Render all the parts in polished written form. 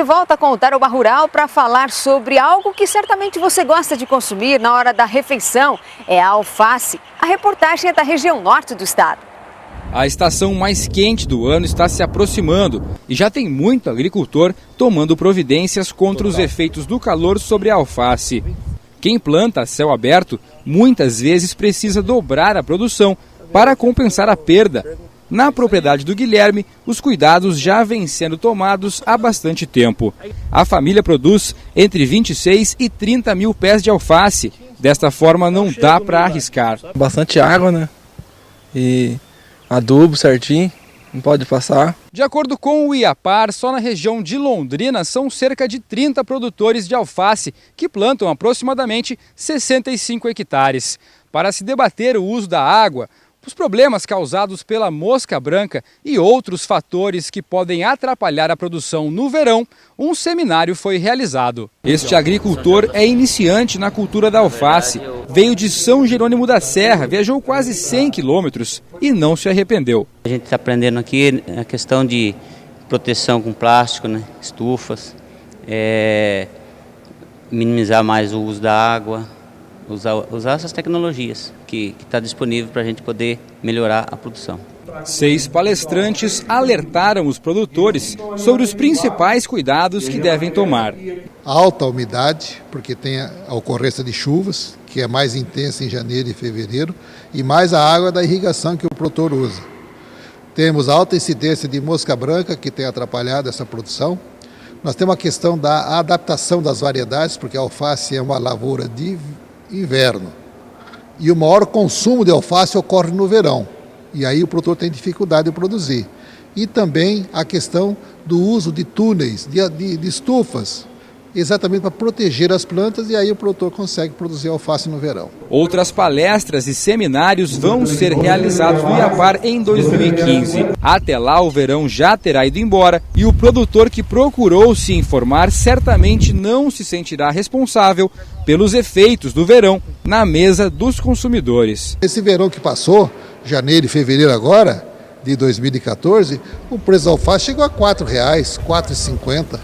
volta com o Tarouba Rural para falar sobre algo que certamente você gosta de consumir na hora da refeição. É a alface. A reportagem é da região norte do estado. A estação mais quente do ano está se aproximando e já tem muito agricultor tomando providências contra os efeitos do calor sobre a alface. Quem planta a céu aberto muitas vezes precisa dobrar a produção para compensar a perda. Na propriedade do Guilherme, os cuidados já vêm sendo tomados há bastante tempo. A família produz entre 26 e 30 mil pés de alface. Desta forma não dá para arriscar. Bastante água, né? E adubo certinho, não pode passar. De acordo com o IAPAR, só na região de Londrina são cerca de 30 produtores de alface que plantam aproximadamente 65 hectares. Para se debater o uso da água, os problemas causados pela mosca branca e outros fatores que podem atrapalhar a produção no verão, um seminário foi realizado. Este agricultor é iniciante na cultura da alface. Veio de São Jerônimo da Serra, viajou quase 100 quilômetros e não se arrependeu. A gente está aprendendo aqui a questão de proteção com plástico, né? Estufas, minimizar mais o uso da água. Usar essas tecnologias que está disponível para a gente poder melhorar a produção. 6 palestrantes alertaram os produtores sobre os principais cuidados que devem tomar. Alta umidade, porque tem a ocorrência de chuvas, que é mais intensa em janeiro e fevereiro, e mais a água da irrigação que o produtor usa. Temos alta incidência de mosca branca, que tem atrapalhado essa produção. Nós temos a questão da adaptação das variedades, porque a alface é uma lavoura de inverno e o maior consumo de alface ocorre no verão e aí o produtor tem dificuldade de produzir. E também a questão do uso de túneis, de estufas, exatamente para proteger as plantas, e aí o produtor consegue produzir alface no verão. Outras palestras e seminários vão ser realizados no IAPAR em 2015. Até lá o verão já terá ido embora e o produtor que procurou se informar certamente não se sentirá responsável pelos efeitos do verão na mesa dos consumidores. Esse verão que passou, janeiro e fevereiro agora, de 2014, o preço da alface chegou a R$ 4,00, R$ 4,50.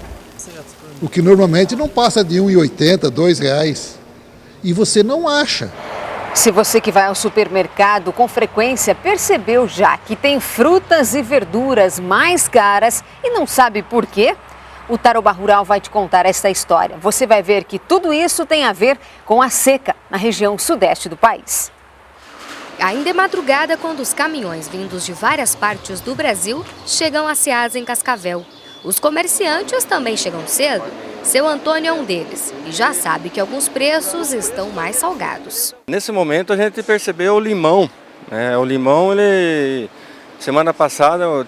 O que normalmente não passa de R$ 1,80, R$ 2,00. E você não acha. Se você que vai ao supermercado com frequência percebeu já que tem frutas e verduras mais caras e não sabe por quê, o Tarouba Rural vai te contar esta história. Você vai ver que tudo isso tem a ver com a seca na região sudeste do país. Ainda é madrugada quando os caminhões vindos de várias partes do Brasil chegam a Ceasa em Cascavel. Os comerciantes também chegam cedo. Seu Antônio é um deles e já sabe que alguns preços estão mais salgados. Nesse momento a gente percebeu o limão. O limão, semana passada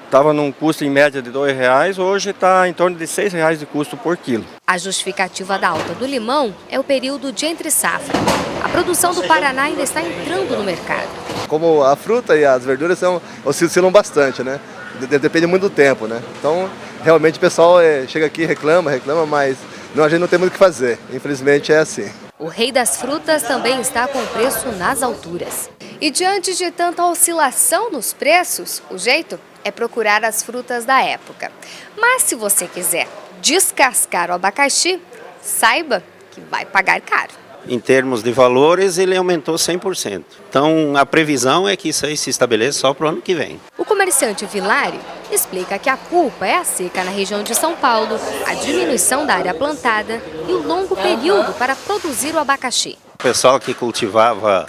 estava num custo em média de R$ 2,00, hoje está em torno de R$ 6,00 de custo por quilo. A justificativa da alta do limão é o período de entre-safra. A produção do Paraná ainda está entrando no mercado. Como a fruta e as verduras oscilam bastante, né? Depende muito do tempo, né? Então, realmente o pessoal chega aqui, reclama, mas a gente não tem muito o que fazer. Infelizmente é assim. O rei das frutas também está com o preço nas alturas. E diante de tanta oscilação nos preços, o jeito é procurar as frutas da época. Mas se você quiser descascar o abacaxi, saiba que vai pagar caro. Em termos de valores, ele aumentou 100%. Então, a previsão é que isso aí se estabeleça só para o ano que vem. O comerciante Vilário explica que a culpa é a seca na região de São Paulo, a diminuição da área plantada e o longo período para produzir o abacaxi. O pessoal que cultivava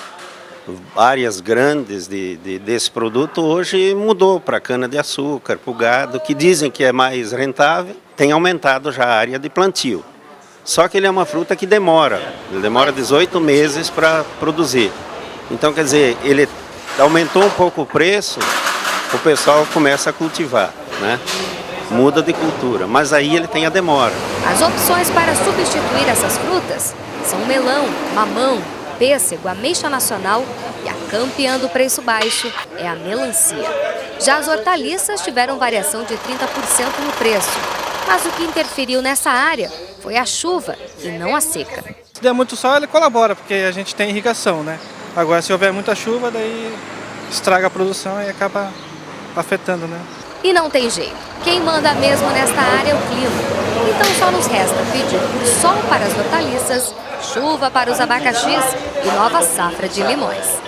áreas grandes desse produto hoje mudou para cana-de-açúcar, para o gado, que dizem que é mais rentável, tem aumentado já a área de plantio. Só que ele é uma fruta que demora 18 meses para produzir. Então, quer dizer, ele aumentou um pouco o preço, o pessoal começa a cultivar, né? Muda de cultura, mas aí ele tem a demora. As opções para substituir essas frutas são melão, mamão, pêssego, ameixa nacional e a campeã do preço baixo é a melancia. Já as hortaliças tiveram variação de 30% no preço, mas o que interferiu nessa área foi a chuva e não a seca. Se der muito sol, ele colabora, porque a gente tem irrigação, né? Agora, se houver muita chuva, daí estraga a produção e acaba afetando, né? E não tem jeito. Quem manda mesmo nesta área é o clima. Então só nos resta pedir por sol para as hortaliças, chuva para os abacaxis e nova safra de limões.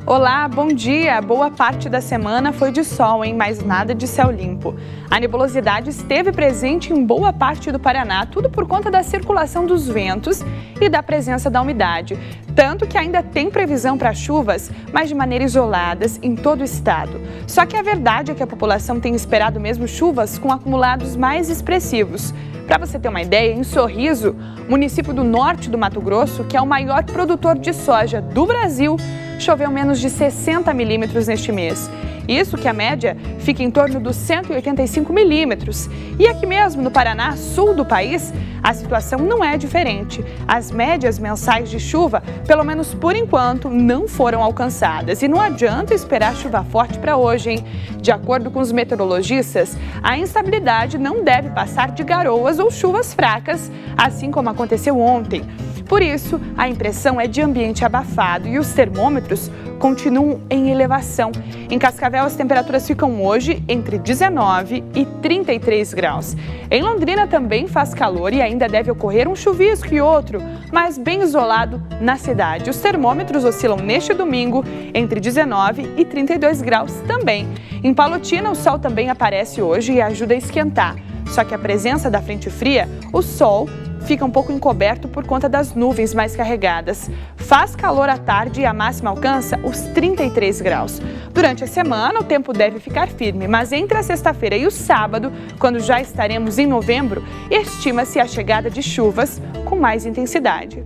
Olá, bom dia! Boa parte da semana foi de sol, hein? Mas nada de céu limpo. A nebulosidade esteve presente em boa parte do Paraná, tudo por conta da circulação dos ventos e da presença da umidade. Tanto que ainda tem previsão para chuvas, mas de maneira isoladas em todo o estado. Só que a verdade é que a população tem esperado mesmo chuvas com acumulados mais expressivos. Para você ter uma ideia, em Sorriso, município do norte do Mato Grosso, que é o maior produtor de soja do Brasil, choveu menos de 60 milímetros neste mês. Isso que a média fica em torno dos 185 milímetros. E aqui mesmo no Paraná, sul do país, a situação não é diferente. As médias mensais de chuva, pelo menos por enquanto, não foram alcançadas. E não adianta esperar chuva forte para hoje, hein? De acordo com os meteorologistas, a instabilidade não deve passar de garoas ou chuvas fracas, assim como aconteceu ontem. Por isso, a impressão é de ambiente abafado e os termômetros continuam em elevação. Em Cascavel, as temperaturas ficam hoje entre 19 e 33 graus. Em Londrina também faz calor e ainda deve ocorrer um chuvisco e outro, mas bem isolado na cidade. Os termômetros oscilam neste domingo entre 19 e 32 graus também. Em Palotina, o sol também aparece hoje e ajuda a esquentar. Só que a presença da frente fria, o sol fica um pouco encoberto por conta das nuvens mais carregadas. Faz calor à tarde e a máxima alcança os 33 graus. Durante a semana, o tempo deve ficar firme, mas entre a sexta-feira e o sábado, quando já estaremos em novembro, estima-se a chegada de chuvas com mais intensidade.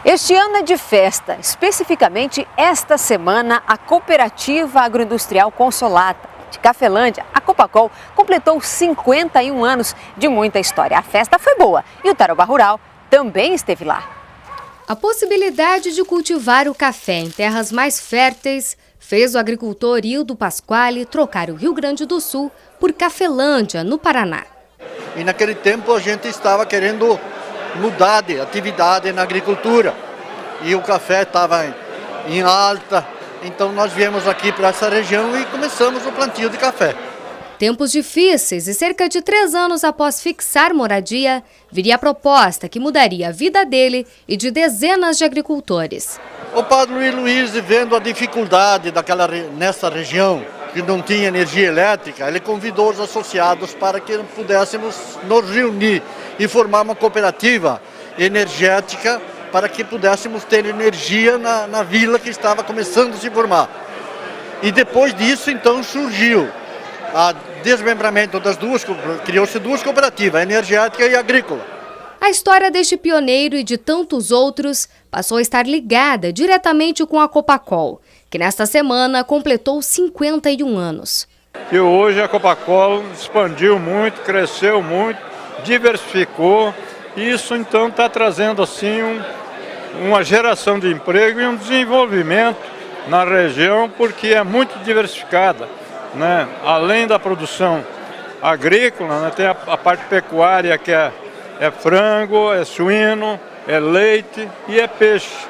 Este ano é de festa, especificamente esta semana, a Cooperativa Agroindustrial Consolata de Cafelândia, a Copacol, completou 51 anos de muita história. A festa foi boa e o Tarobá Rural também esteve lá. A possibilidade de cultivar o café em terras mais férteis fez o agricultor Hildo Pasquale trocar o Rio Grande do Sul por Cafelândia, no Paraná. E naquele tempo a gente estava querendo mudar de atividade na agricultura e o café estava em alta. Então nós viemos aqui para essa região e começamos o plantio de café. Tempos difíceis e cerca de 3 anos após fixar moradia, viria a proposta que mudaria a vida dele e de dezenas de agricultores. O padre Luiz, vendo a dificuldade nessa região, que não tinha energia elétrica, ele convidou os associados para que pudéssemos nos reunir e formar uma cooperativa energética para que pudéssemos ter energia na vila que estava começando a se formar. E depois disso, então, surgiu o desmembramento das duas, criou-se 2 cooperativas, a energética e a agrícola. A história deste pioneiro e de tantos outros passou a estar ligada diretamente com a Copacol, que nesta semana completou 51 anos. E hoje a Copacol expandiu muito, cresceu muito, diversificou, e isso então está trazendo assim uma geração de emprego e um desenvolvimento na região, porque é muito diversificada, né? Além da produção agrícola, né? Tem a parte pecuária que é frango, é suíno, é leite e é peixe.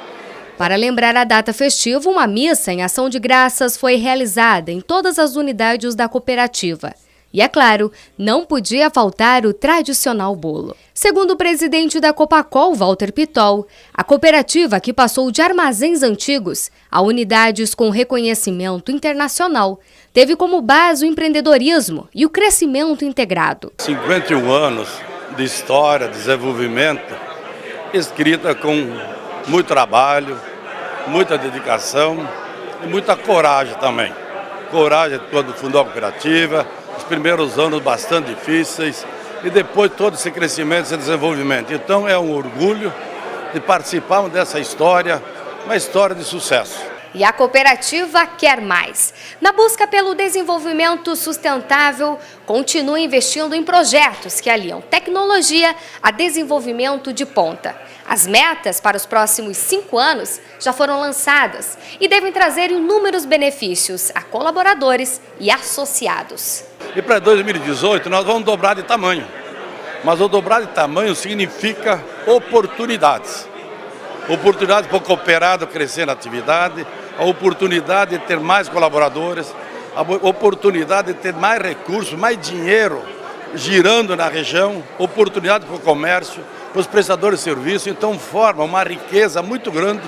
Para lembrar a data festiva, uma missa em ação de graças foi realizada em todas as unidades da cooperativa. E, é claro, não podia faltar o tradicional bolo. Segundo o presidente da Copacol, Walter Pitol, a cooperativa, que passou de armazéns antigos a unidades com reconhecimento internacional, teve como base o empreendedorismo e o crescimento integrado. 51 anos de história, desenvolvimento, escrita com muito trabalho, muita dedicação e muita coragem também. Coragem quando fundou a cooperativa, os primeiros anos bastante difíceis e depois todo esse crescimento, esse desenvolvimento. Então é um orgulho de participar dessa história, uma história de sucesso. E a cooperativa quer mais. Na busca pelo desenvolvimento sustentável, continua investindo em projetos que aliam tecnologia a desenvolvimento de ponta. As metas para os próximos 5 anos já foram lançadas e devem trazer inúmeros benefícios a colaboradores e associados. E para 2018 nós vamos dobrar de tamanho. Mas o dobrar de tamanho significa oportunidades. Oportunidade para o cooperado crescer na atividade, a oportunidade de ter mais colaboradores, a oportunidade de ter mais recursos, mais dinheiro girando na região, oportunidade para o comércio, para os prestadores de serviço, então forma uma riqueza muito grande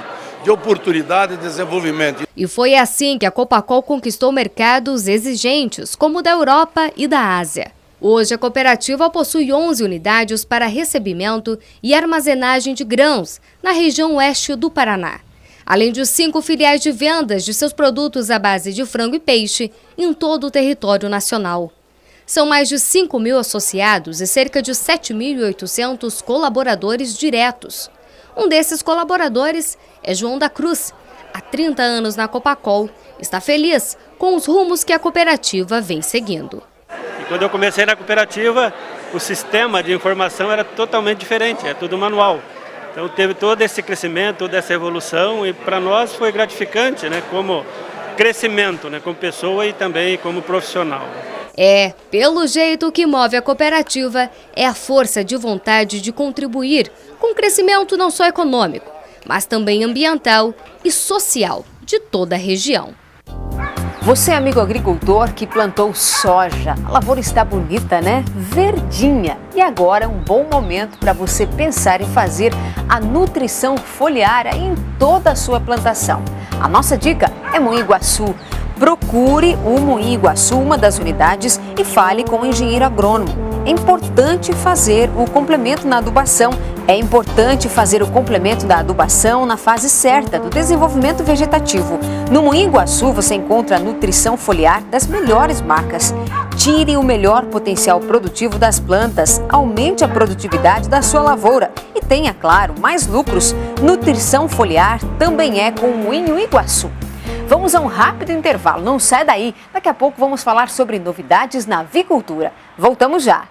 de oportunidade e desenvolvimento. E foi assim que a Copacol conquistou mercados exigentes, como o da Europa e da Ásia. Hoje, a cooperativa possui 11 unidades para recebimento e armazenagem de grãos na região oeste do Paraná, além de 5 filiais de vendas de seus produtos à base de frango e peixe em todo o território nacional. São mais de 5.000 associados e cerca de 7.800 colaboradores diretos. Um desses colaboradores é João da Cruz. Há 30 anos na Copacol, está feliz com os rumos que a cooperativa vem seguindo. Quando eu comecei na cooperativa, o sistema de informação era totalmente diferente, é tudo manual. Então teve todo esse crescimento, toda essa evolução e para nós foi gratificante, né, como crescimento, né, como pessoa e também como profissional. Pelo jeito, o que move a cooperativa é a força de vontade de contribuir com o crescimento não só econômico, mas também ambiental e social de toda a região. Você, amigo agricultor que plantou soja, a lavoura está bonita, né? Verdinha. E agora é um bom momento para você pensar em fazer a nutrição foliar em toda a sua plantação. A nossa dica é Moinho Iguaçu. Procure o Moinho Iguaçu, uma das unidades, e fale com o engenheiro agrônomo. É importante fazer o complemento na adubação. É importante fazer o complemento da adubação na fase certa do desenvolvimento vegetativo. No Moinho Iguaçu você encontra a nutrição foliar das melhores marcas. Tire o melhor potencial produtivo das plantas, aumente a produtividade da sua lavoura e tenha, claro, mais lucros. Nutrição foliar também é com o Moinho Iguaçu. Vamos a um rápido intervalo, não sai daí. Daqui a pouco vamos falar sobre novidades na avicultura. Voltamos já.